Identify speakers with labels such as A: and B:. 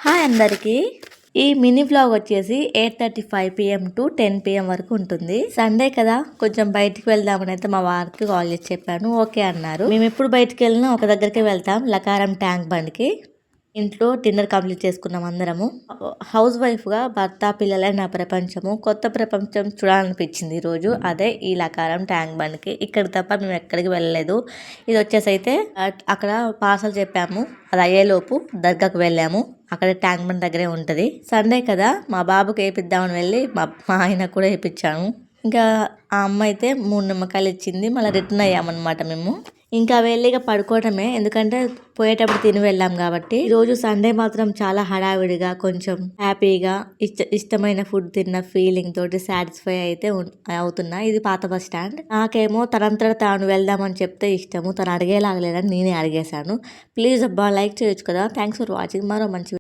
A: Hi అందరికీ. ఈ mini vlog వచ్చేసి 8:35 PM టు 10 PM వరకు ఉంటుంది. సండే కదా, కొంచెం బయటికి వెళ్దామని అయితే మా వారికి కాల్ చేసి చెప్పాను. ఓకే అన్నారు. మేము ఎప్పుడు బయటికి వెళ్ళినా ఒక దగ్గరికి వెళ్తాం, లకారం ట్యాంక్ బండ్కి. ఇంట్లో డిన్నర్ కంప్లీట్ చేసుకున్నాం అందరము. హౌస్ వైఫ్గా భర్త పిల్లలే నా ప్రపంచము. కొత్త ప్రపంచం చూడాలనిపించింది ఈరోజు. అదే ఈ లకారం ట్యాంక్ బండ్కి. ఇక్కడ తప్ప మేము ఎక్కడికి వెళ్ళలేదు. ఇది వచ్చేసి అయితే అక్కడ పార్సల్ చెప్పాము, అది అయ్యేలోపు దర్గాకు వెళ్ళాము. అక్కడ ట్యాంక్ బండ్ దగ్గరే ఉంటుంది. సండే కదా, మా బాబుకి వేయిద్దామని వెళ్ళి మా ఆయన కూడా వేయించాము. ఇంకా ఆ అమ్మ అయితే 3 నిమ్మకాయలు ఇచ్చింది. మళ్ళీ రిటర్న్ అయ్యామన్నమాట మేము. ఇంకా వెళ్ళి ఇక పడుకోవటమే, ఎందుకంటే పోయేటప్పుడు తిని వెళ్ళాం కాబట్టి. ఈరోజు సండే మాత్రం చాలా హడావిడిగా, కొంచెం హ్యాపీగా, ఇష్టమైన ఫుడ్ తిన్న ఫీలింగ్ తోటి సాటిస్ఫై అయితే అవుతున్నా. ఇది పాత బస్ స్టాండ్. నాకేమో తనంతట తాను వెళ్దామని చెప్తే ఇష్టము, తను అడిగేలాగలేదని నేనే అడిగేశాను. ప్లీజ్ అబ్బా, లైక్ చేయొచ్చు కదా. Thanks for watching. మరో మంచి